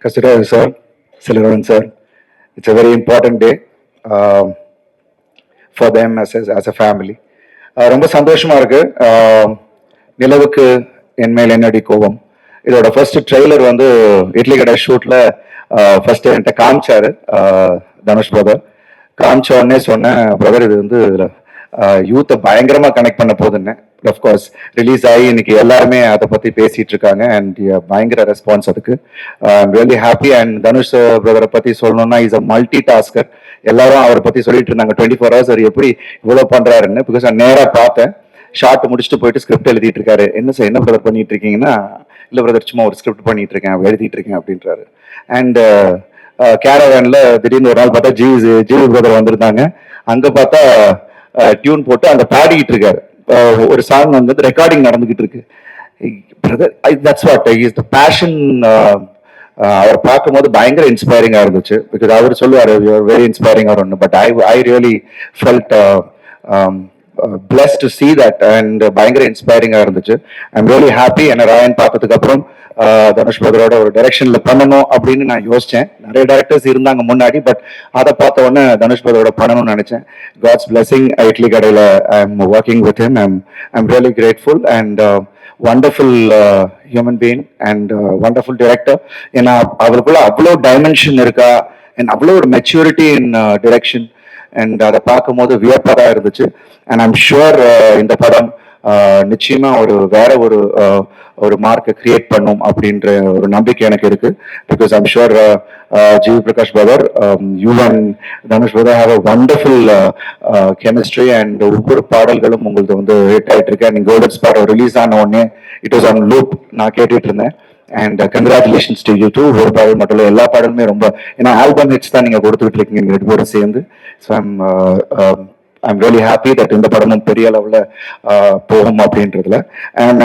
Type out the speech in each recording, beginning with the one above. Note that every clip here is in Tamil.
Kasura sir, Silveran sir. It's a very important day for them as a family. ரொம்ப சந்தோஷமா இருக்கு. நிலவுக்கு என் மேல் என்னடி கோபம் இதோட ஃபர்ஸ்ட் ட்ரெய்லர் வந்து இட்லி கடை ஷூட்ல ஃபர்ஸ்ட் என்கிட்ட காமிச்சாரு தனுஷ் பிரதர். காமிச்ச உடனே சொன்னேன், பிரதர் இது வந்து யூத்தை பயங்கரமா கனெக்ட் பண்ண போதுன்னு. அஃப்கோர்ஸ் ரிலீஸ் ஆகி இன்னைக்கு எல்லாருமே அதை பத்தி பேசிட்டு இருக்காங்க அண்ட் பயங்கர ரெஸ்பான்ஸ் அதுக்கு. Really happy. அண்ட் தனுஷ் பிரதரை பத்தி சொல்லணும்னா இஸ் அ மல்டி டாஸ்கர். எல்லாரும் அவரை பத்தி சொல்லிட்டு இருந்தாங்க 24 hours அவர் எப்படி இவ்வளவு பண்றாருன்னு. பிகாஸ் நான் நேரா பார்த்தேன், ஷார்ட் முடிச்சுட்டு போயிட்டு ஸ்கிரிப்ட் எழுதிட்டு இருக்காரு. என்ன சார் என்ன பிரதர் பண்ணிட்டு இருக்கீங்கன்னா, இல்ல பிரதர் சும்மா ஒரு ஸ்கிரிப்ட் பண்ணிட்டு இருக்கேன் எழுதிட்டு இருக்கேன் அப்படின்றாரு. அண்ட் கேரவேன்ல திடீர்னு ஒரு நாள் பார்த்தா ஜீவி பிரதர் வந்திருந்தாங்க. அங்க பார்த்தா டியூன் போட்டு அங்க பாடிக்கிட்டு இருக்காரு. ஒரு சாங் வந்து ரெக்கார்டிங் நடந்துகிட்டு இருக்கு. That's what is the passion. அவர் பார்க்கும்போது பயங்கர இன்ஸ்பைரிங்கா இருந்துச்சு. பிகாஸ் அவர் சொல்லுவார் வெரி இன்ஸ்பைரிங் ஆர் ஒன்று. But I really felt blessed to see that and பயங்கர இன்ஸ்பைரிங்கா இருந்துச்சு. I'm really happy. என்ன ராயன் பார்த்ததுக்கு அப்புறம் தனுஷ் பிரதரோட ஒரு டைரக்ஷன்ல பண்ணணும் அப்படின்னு நான் யோசிச்சேன். நிறைய டைரக்டர்ஸ் இருந்தாங்க முன்னாடி, பட் அதை பார்த்த உடனே தனுஷ் பிரதரோட பண்ணணும்னு நினைச்சேன். God's blessing. இட்லி கடையில I am working with him. I'm really grateful and wonderful human being and wonderful director. ஏன்னா அவருக்குள்ள அவ்வளோ டைமென்ஷன் இருக்கா அண்ட் அவ்வளோ ஒரு மெச்சூரிட்டி இன் டிரெக்ஷன். அண்ட் அதை பார்க்கும் போது வியப்பா இருந்துச்சு. அண்ட் ஐம் ஷுர் இந்த படம் நிச்சயமா வேற ஒரு மார்க்கை கிரியேட் பண்ணும் அப்படின்ற ஒரு நம்பிக்கை எனக்கு இருக்கு. Because I'm sure GV Prakash brother, you and Dhanush brother have a wonderful chemistry. And ஒவ்வொரு பாடல்களும் உங்களுக்கு வந்து ஹிட் ஆயிட்டு இருக்கு. அண்ட் கோல்டன் ஸ்பாட் ரிலீஸ் ஆன உடனே இட் வாஸ் ஆன் லூப் நான் கேட்டுட்டு இருந்தேன். And congratulations to you too. ஒரு பாடல் மட்டும் இல்லை, எல்லா பாடலுமே ரொம்ப, ஏன்னா ஆல்பம் ஹிட்ஸ் தான் நீங்க கொடுத்துட்டு இருக்கீங்க ரெண்டு பேரும் சேர்ந்து. So I'm really happy that இந்த படமும் பெரிய அளவில் போகும் அப்படின்றதுல. அண்ட்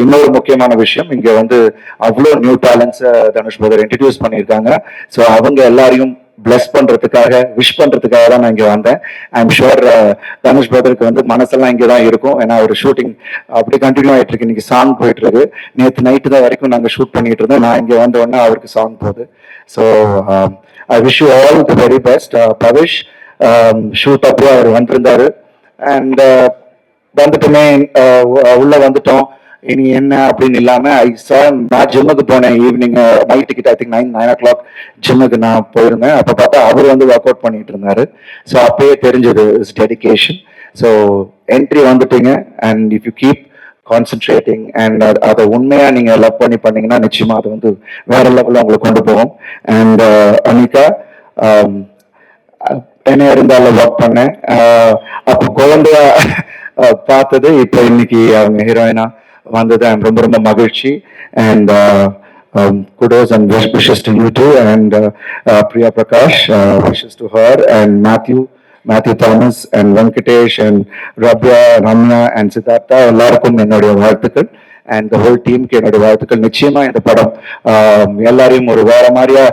இன்னொரு முக்கியமான விஷயம், இங்க வந்து அவ்வளோ நியூ டேலண்ட்ஸை தனுஷ் பிரதர் இன்ட்ரடியூஸ் பண்ணியிருக்காங்க. ஸோ அவங்க எல்லாரையும் பிளஸ் பண்றதுக்காக, விஷ் பண்றதுக்காக தான் நான் இங்க வந்தேன். ஐம் ஷுர் தனுஷ் பிரதருக்கு வந்து மனசெல்லாம் இங்கே தான் இருக்கும். ஏன்னா ஒரு ஷூட்டிங் அப்படி கண்டினியூ ஆயிட்டு இருக்கு. இன்னைக்கு சாங் போயிட்டு இருக்கு. நேற்று நைட்டு தான் வரைக்கும் நாங்கள் ஷூட் பண்ணிட்டு இருந்தோம். நான் இங்கே வந்த உடனே அவருக்கு சாங் போகுது. So I wish you all the very best. Pavish shoot அப்போ அவர் வந்திருந்தாரு. அண்ட் வந்துட்டுமே உள்ள வந்துட்டோம். இனி என்ன அப்படின்னு இல்லாம நான் ஜிம்முக்கு போனேன். ஈவினிங் நைட் கிட்ட ஐ திங்க் 9 o'clock ஜிம்முக்கு நான் போயிருந்தேன். அப்ப பார்த்தா அவர் வந்து ஒர்க் அவுட் பண்ணிட்டு இருந்தாரு. ஸோ அப்பயே தெரிஞ்சது இஸ் டெடிகேஷன். ஸோ என்ட்ரி வந்துட்டீங்க. And if you keep concentrating and அதை உண்மையா நீங்க லவ் பண்ணி பண்ணீங்கன்னா நிச்சயமா அது வந்து வேற லெவலில் உங்களை கொண்டு போகும். அண்ட் அனிகா, என்ன இருந்தாலும் ஒர்க் பண்ணேன். அப்போ குழந்தையா பார்த்தது இப்போ இன்னைக்கு அவங்க ஹீரோயினா வந்தது. ரொம்ப ரொம்ப மகிழ்ச்சி. And kudos and wishes to you too. And Priya Prakash, wishes to her. And Matthew Thomas and Venkatesh and Rabya, Ramya and Siddhartha, எல்லாருக்கும் என்னுடைய வாழ்த்துக்கள். அண்ட் த ஹோல் டீமுக்கு என்னுடைய வாழ்த்துக்கள். நிச்சயமா இந்த படம் எல்லாரையும் ஒரு வேற மாதிரியா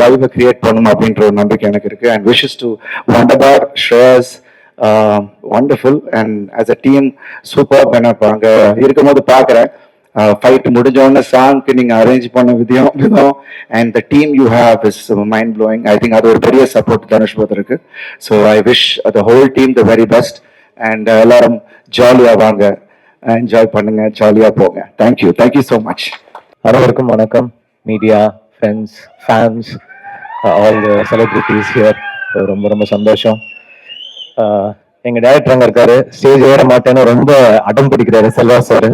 வைபை கிரியேட் பண்ணணும் அப்படின்ற ஒரு நம்பிக்கை எனக்கு இருக்கு. And wishes to Wunderbar, Shreyas, wonderful. And as a team super. நான் அங்கே இருக்கும்போது பார்க்குறேன், ஃபைட் முடிஞ்சோடனே சாங்க்கு நீங்க அரேஞ்ச் பண்ண விதம் and the team you have is mind blowing. I think அது ஒரு பெரிய சப்போர்ட் தனுஷ் பிரதருக்கு. So I wish the whole team the very best. And எல்லாரும் ஜாலியா வாங்க, என்ஜாய் பண்ணுங்க, ஜாலியா போங்க. Thank you so much. அனைவருக்கும் வணக்கம். Media, friends, fans, all the celebrities here. ரொம்ப ரொம்ப சந்தோஷம். எங்க டைரக்டர் அங்கே இருக்காரு, ஸ்டேஜ் ஏற மாட்டேன்னு ரொம்ப அடம் பிடிக்கிறாரு Selva sir.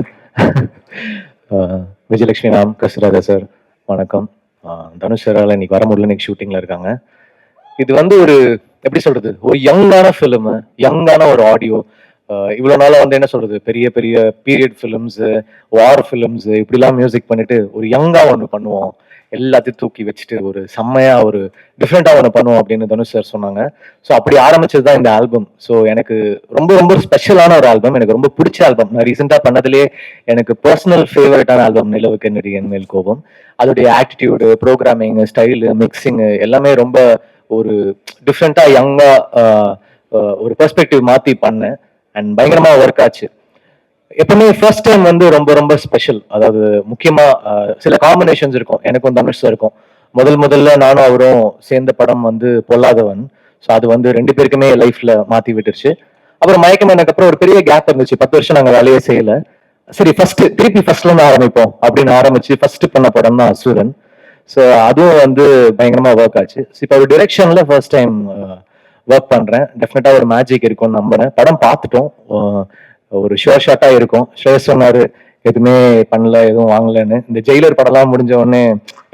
Vijayalakshmi ma'am, Kasraja sir, வணக்கம். தனுஷ் சாரால் இன்னைக்கு வர முடியல, இன்னைக்கு ஷூட்டிங்ல இருக்காங்க. இது வந்து ஒரு எப்படி சொல்றது, ஒரு யங்கான ஃபிலிம், யங்கான ஒரு ஆடியோ. இவ்வளவு நாளா வந்து என்ன சொல்றது, பெரிய பெரிய பீரியட் ஃபிலிம்ஸ், வார் ஃபிலிம்ஸ் இப்படிலாம் மியூசிக் பண்ணிட்டு ஒரு யங்கா ஒன்று பண்ணுவோம், எல்லாத்தையும் தூக்கி வச்சுட்டு ஒரு செம்மையா ஒரு டிஃப்ரெண்டா ஒன்று பண்ணுவோம் அப்படின்னு தனுஷ் சார் சொன்னாங்க. ஸோ அப்படி ஆரம்பிச்சது தான் இந்த ஆல்பம். ஸோ எனக்கு ரொம்ப ரொம்ப ஸ்பெஷலான ஒரு ஆல்பம், எனக்கு ரொம்ப பிடிச்ச ஆல்பம். நான் ரீசெண்டா பண்ணதுலேயே எனக்கு பர்சனல் ஃபேவரட்டான ஆல்பம் நிலவுக்கு என்னடி என் மேல் கோபம். அதோடைய ஆட்டிடியூடு, ப்ரோக்ராமிங், ஸ்டைலு, மிக்சிங் எல்லாமே ரொம்ப ஒரு டிஃப்ரெண்டா யங்கா ஒரு பெர்ஸ்பெக்டிவ் மாத்தி பண்ணேன். அண்ட் பயங்கரமா ஒர்க் ஆச்சு. எப்பவுமே ஃபர்ஸ்ட் டைம் வந்து ரொம்ப ரொம்ப ஸ்பெஷல். அதாவது முக்கியமா சில காம்பினேஷன்ஸ் இருக்கும், எனக்கும் தனுஷ் இருக்கும். முதல்ல நானும் அவரும் சேர்ந்த படம் வந்து பொல்லாதவன். ஸோ அது வந்து 2 பேருக்குமே லைஃப்ல மாத்தி விட்டுருச்சு. அப்புறம் மயக்கம் அப்புறம் ஒரு பெரிய கேப் இருந்துச்சு. 10 வருஷம் நாங்க வேலையே செய்யல. சரி திருப்பி ஃபர்ஸ்ட்ல இருந்து ஆரம்பிப்போம் அப்படின்னு ஆரம்பிச்சு ஃபர்ஸ்ட் பண்ண படம் தான் அசுரன். ஸோ அதுவும் வந்து பயங்கரமா ஒர்க் ஆச்சு. இப்போ ஒரு டிரெக்ஷன்ல ஃபர்ஸ்ட் டைம் ஒர்க் பண்றேன். டெஃபினட்டா ஒரு மேஜிக் இருக்கும்னு நம்புறேன். படம் பார்த்துட்டோம். ஒரு ஷோர் ஷாட்டா இருக்கும். ஸ்ரேயஸ் சொன்னாரு எதுவுமே பண்ணல, எதுவும் வாங்கலன்னு. இந்த ஜெயிலர் படம்லாம் முடிஞ்ச உடனே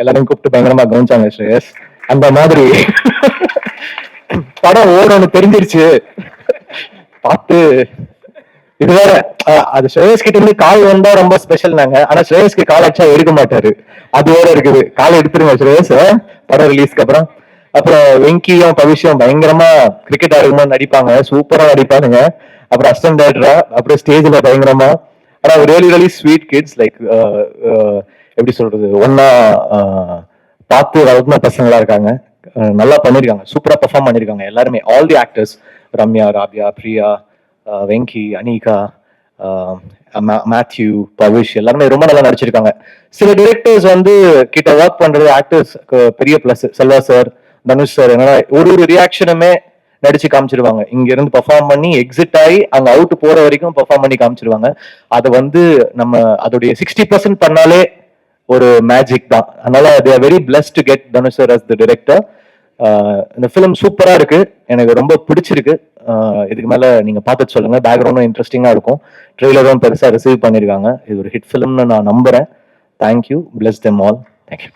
எல்லாரையும் கூப்பிட்டு பயங்கரமா கவனிச்சாங்க ஸ்ரேயஸ். அந்த மாதிரி படம் ஓடும்னு தெரிஞ்சிருச்சு. பார்த்து இது வேற அது ஸ்ரேயஸ் கிட்ட இருந்து கால் வந்தா ரொம்ப ஸ்பெஷல் நாங்க. ஆனா ஸ்ரேயஸ்க்கு கால் அடிச்சா எடுக்க மாட்டாரு. அது வேற இருக்குது. கால் எடுத்துருங்க ஸ்ரேயஸ் படம் ரிலீஸ்க்கு அப்புறம். அப்புறம் வெங்கியும் பவிஷும் பயங்கரமா கிரிக்கெட் ஆடும்போது நடிப்பாங்க. சூப்பரா நடிப்பானுங்க. அப்புறம் அசிஸ்டன்ட் டைரக்டரா அப்புறம் ஸ்டேஜ்ல பயங்கரமா. ஆனா ரியலி ஸ்வீட் கிட்ஸ் லைக் எப்படி சொல்றது ஒன்னா பார்த்து வளர்ந்த பசங்களா இருக்காங்க. நல்லா பண்ணிருக்காங்க. சூப்பரா பெர்ஃபார்ம் பண்ணிருக்காங்க எல்லாருமே. All the actors Ramya, Rabia, Priya, Venky, Anika, Mathew, Pavish எல்லாருமே ரொம்ப நல்லா நடிச்சிருக்காங்க. சில டிரெக்டர்ஸ் வந்து கிட்ட ஒர்க் பண்றது ஆக்டர்ஸ் பெரிய plus. Selva sir, Dhanush sir என்னன்னா ஒரு ரியாக்ஷனுமே நடிச்சு காமிச்சிருவாங்க. இங்க இருந்து பெர்ஃபார்ம் பண்ணி எக்ஸிட் ஆகி அங்க அவுட் போற வரைக்கும் பெர்ஃபார்ம் பண்ணி காமிச்சிருவாங்க. அதை வந்து நம்ம அதோடைய 60% பண்ணாலே ஒரு மேஜிக் தான். அதனால they are very blessed to get Dhanush sir as the director. இந்த ஃபிலிம் சூப்பரா இருக்கு. எனக்கு ரொம்ப பிடிச்சிருக்கு. இதுக்கு மேல நீங்க பார்த்துட்டு சொல்லுங்க. பேக்ரவுண்டும் இன்ட்ரெஸ்டிங்கா இருக்கும். ட்ரெய்லரும் பெருசா ரிசீவ் பண்ணிருக்காங்க. இது ஒரு ஹிட் ஃபிலிம்னு நான் நம்புறேன். Thank you. Plus them all. Thank you.